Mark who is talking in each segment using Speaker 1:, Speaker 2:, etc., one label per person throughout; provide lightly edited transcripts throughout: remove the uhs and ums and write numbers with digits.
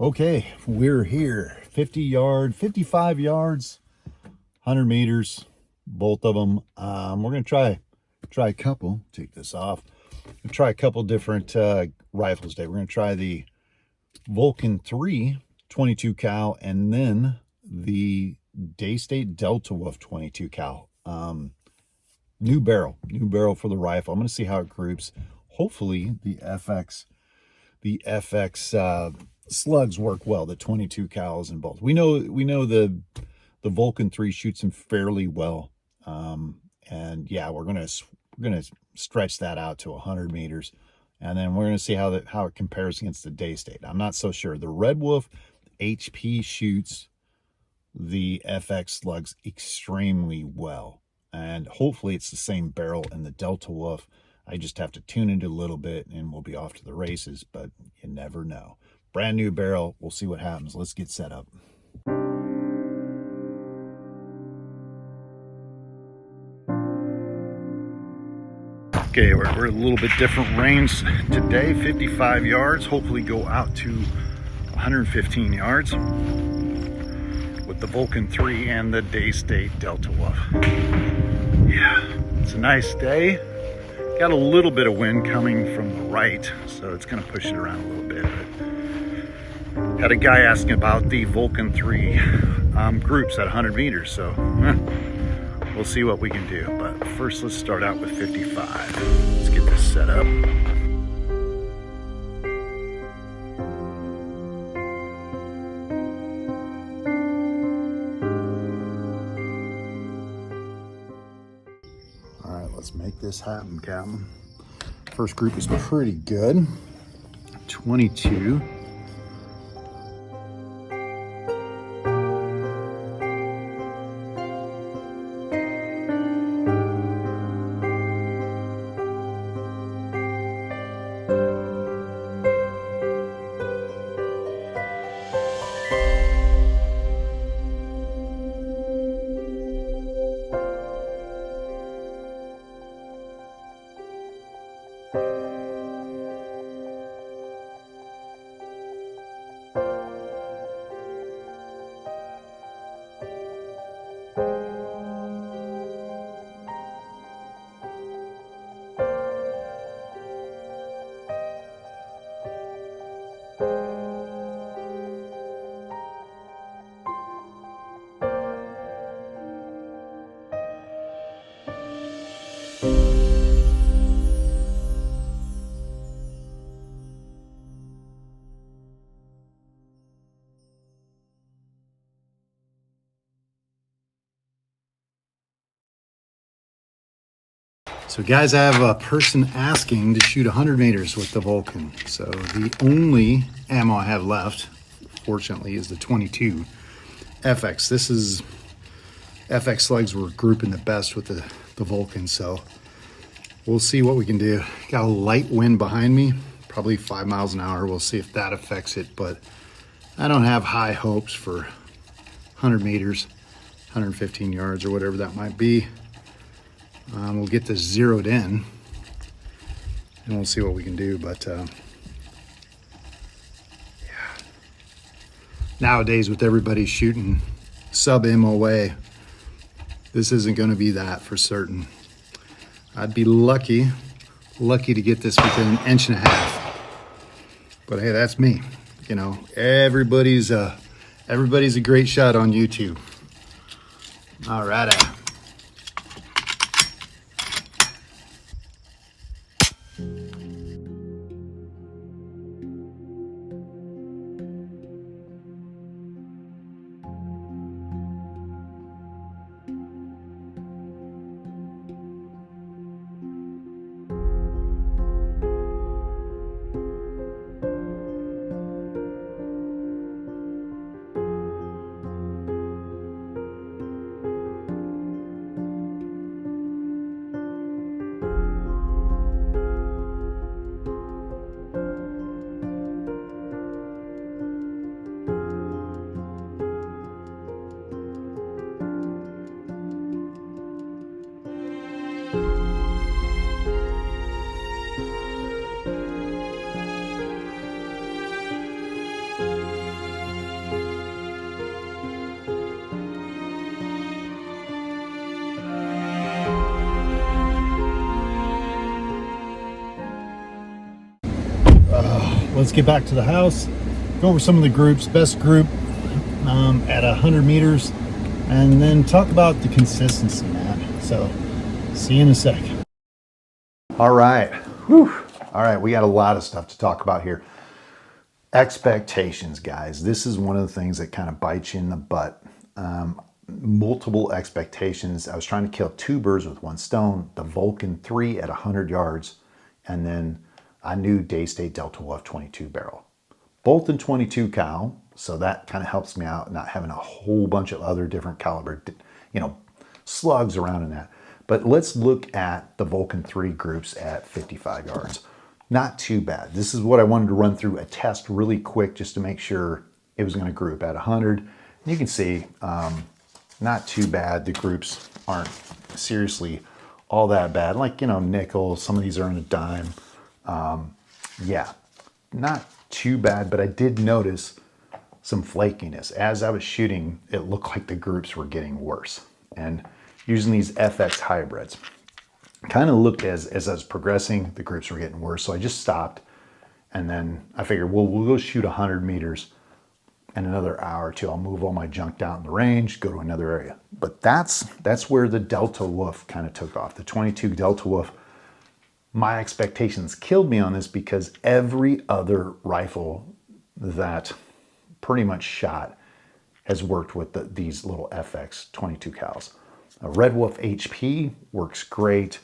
Speaker 1: Okay, we're here. 55 yards, 100 meters, both of them. We're gonna try a couple. Take this off. Try a couple different rifles today. We're gonna try the Vulcan 3 22 cal, and then the Daystate Delta Wolf 22 cal. New barrel for the rifle. I'm gonna see how it groups. Hopefully the FX slugs work well, the 22 cals in both. We know the Vulcan 3 shoots them fairly well. And yeah, we're gonna stretch that out to 100 meters, and then we're gonna see how it compares against the Daystate. I'm not so sure. The Red Wolf HP shoots the FX slugs extremely well, and hopefully it's the same barrel in the Delta Wolf. I just have to tune it a little bit and we'll be off to the races, but you never know. Brand new barrel. We'll see what happens. Let's get set up. Okay, we're a little bit different range today. 55 yards. Hopefully go out to 115 yards with the Vulcan 3 and the Daystate Delta Wolf. Yeah, it's a nice day. Got a little bit of wind coming from the right, so it's going to push it around a little bit. But had a guy asking about the Vulcan 3 groups at 100 meters, so we'll see what we can do. But first, let's start out with 55. Let's get this set up. All right, let's make this happen, Captain. First group is pretty good. 22. So guys, I have a person asking to shoot 100 meters with the Vulcan. So the only ammo I have left, fortunately, is the 22 FX. This is FX slugs were grouping the best with the Vulcan. So we'll see what we can do. Got a light wind behind me, probably 5 miles an hour. We'll see if that affects it, but I don't have high hopes for 100 meters, 115 yards or whatever that might be. We'll get this zeroed in and we'll see what we can do. But yeah, nowadays with everybody shooting sub MOA, this isn't going to be that for certain. I'd be lucky to get this within an inch and a half. But hey, that's me. You know, everybody's a great shot on YouTube. All right. let's get back to the house, go over some of the groups, best group at 100 meters, and then talk about the consistency, man. So see you in a sec. All right. Whew. All right, we got a lot of stuff to talk about here. Expectations, guys. This is one of the things that kind of bites you in the butt. Multiple expectations. I was trying to kill 2 birds with 1 stone, the Vulcan 3 at 100 yards, and then a new Daystate Delta Wolf 22 barrel. Both in 22 cal, so that kind of helps me out, not having a whole bunch of other different caliber, slugs around in that. But let's look at the Vulcan 3 groups at 55 yards. Not too bad. This is what I wanted to run through a test really quick just to make sure it was going to group at 100. And you can see, not too bad. The groups aren't seriously all that bad. Like, nickel, some of these are in a dime. Yeah, not too bad, but I did notice some flakiness. As I was shooting, it looked like the groups were getting worse. And using these FX hybrids, kind of looked as I was progressing, the groups were getting worse. So I just stopped, and then I figured, well, we'll go shoot 100 meters in another hour or 2. I'll move all my junk down in the range, go to another area. But that's where the Delta Wolf kind of took off. The 22 Delta Wolf, my expectations killed me on this because every other rifle that pretty much shot has worked with these little FX 22 cals. A Red Wolf HP works great.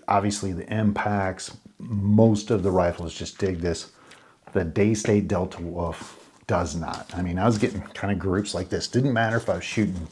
Speaker 1: Obviously the impacts, most of the rifles just dig this. The Daystate Delta Wolf does not. I mean, I was getting kind of groups like this. Didn't matter if I was shooting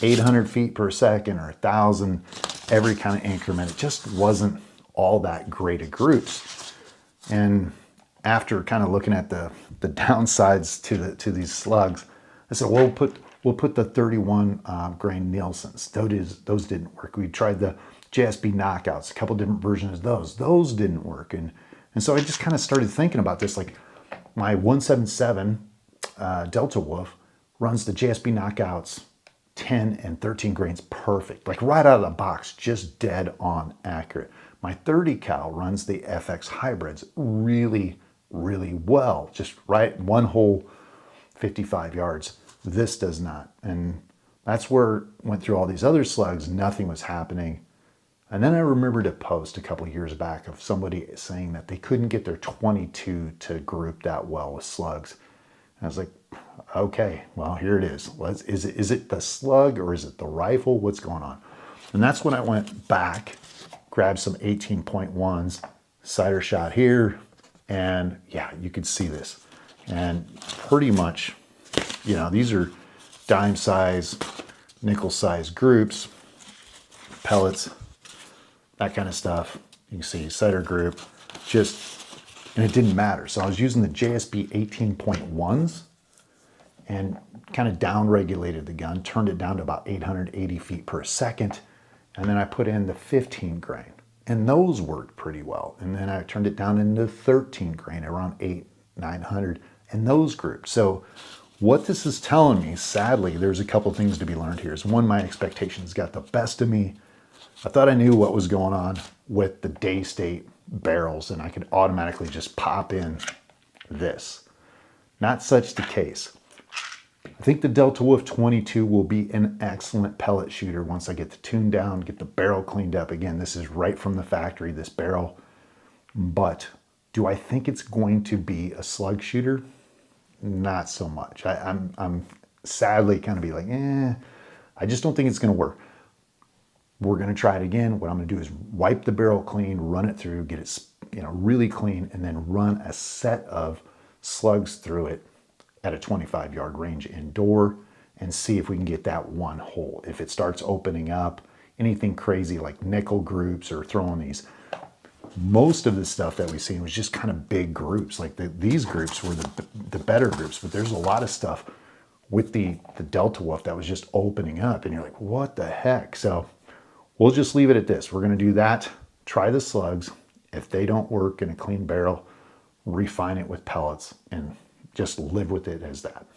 Speaker 1: 800 feet per second or 1,000, every kind of increment. It just wasn't all that great of groups. And after kind of looking at the downsides to these slugs, I said, well, we'll put the 31 grain Nielsen's. Those didn't work. We tried the JSB knockouts, a couple different versions of those. Those didn't work. And so I just kind of started thinking about this. Like, my 177 Delta Wolf runs the JSB knockouts 10 and 13 grains perfect. Like right out of the box, just dead on accurate. My 30 cal runs the FX hybrids really, really well. Just right, one hole, 55 yards. This does not. And that's where went through all these other slugs, nothing was happening. And then I remembered a post a couple of years back of somebody saying that they couldn't get their 22 to group that well with slugs. And I was like, okay, well, here it is. Is it the slug or is it the rifle? What's going on? And that's when I went back, grabbed some 18.1s, cider shot here, and yeah, you could see this. And pretty much, these are dime size, nickel size groups, pellets, that kind of stuff. You can see cider group, and it didn't matter. So I was using the JSB 18.1s and kind of down regulated the gun, turned it down to about 880 feet per second. And then I put in the 15 grain and those worked pretty well. And then I turned it down into 13 grain around 900 and those grouped. So what this is telling me, sadly, there's a couple things to be learned here. Is one, my expectations got the best of me. I thought I knew what was going on with the Daystate barrels and I could automatically just pop in this. Not such the case. I think the Delta Wolf 22 will be an excellent pellet shooter once I get the tune down, get the barrel cleaned up. Again, this is right from the factory, this barrel. But do I think it's going to be a slug shooter? Not so much. I'm sadly kind of be like, I just don't think it's going to work. We're going to try it again. What I'm going to do is wipe the barrel clean, run it through, get it really clean, and then run a set of slugs through it at a 25-yard range indoor and see if we can get that one hole. If it starts opening up, anything crazy like nickel groups or throwing these, most of the stuff that we've seen was just kind of big groups. Like these groups were the better groups, but there's a lot of stuff with the Delta Wolf that was just opening up and you're like, what the heck? So we'll just leave it at this. We're going to do that, try the slugs. If they don't work in a clean barrel, refine it with pellets and just live with it as that.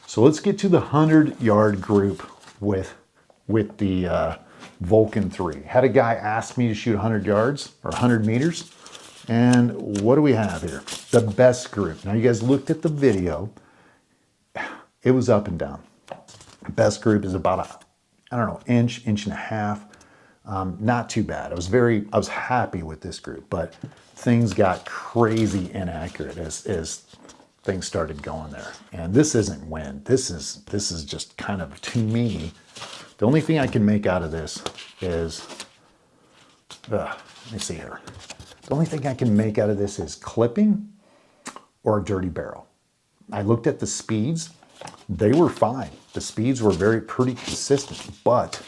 Speaker 1: So let's get to the 100-yard group with the Vulcan 3. Had a guy ask me to shoot 100 yards or 100 meters. And what do we have here? The best group. Now you guys looked at the video. It was up and down. Best group is about I don't know, inch and a half. Not too bad. I was happy with this group, but things got crazy inaccurate as things started going there. And this isn't wind. This is just kind of, to me, the only thing I can make out of this is, let me see here. The only thing I can make out of this is clipping or a dirty barrel. I looked at the speeds. They were fine. The speeds were pretty consistent, but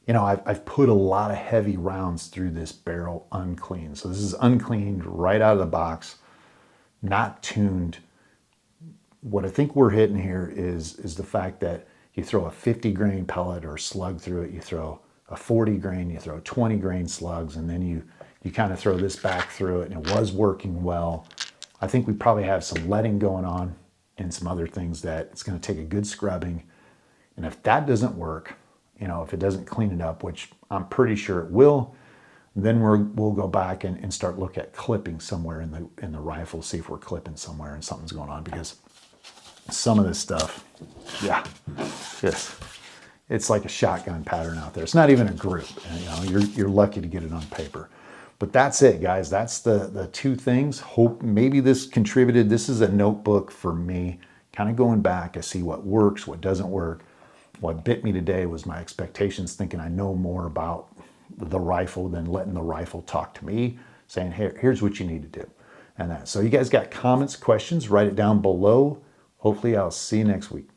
Speaker 1: you know, I've put a lot of heavy rounds through this barrel unclean. So this is uncleaned right out of the box, not tuned. What I think we're hitting here is the fact that you throw a 50 grain pellet or slug through it, you throw a 40 grain, you throw 20 grain slugs, and then you kind of throw this back through it, and it was working well. I think we probably have some leading going on and some other things that it's going to take a good scrubbing. And if that doesn't work, you know, if it doesn't clean it up, which I'm pretty sure it will, then we'll go back and start look at clipping somewhere in the rifle, see if we're clipping somewhere and something's going on, because some of this stuff, yeah, it's like a shotgun pattern out there. It's not even a group, and, you know, you're lucky to get it on paper. But that's it, guys. That's the two things. Hope maybe this contributed. This is a notebook for me, kind of going back. I see what works, what doesn't work. What bit me today was my expectations, thinking I know more about the rifle than letting the rifle talk to me, saying, hey, here's what you need to do. And that. So you guys got comments, questions, write it down below. Hopefully I'll see you next week.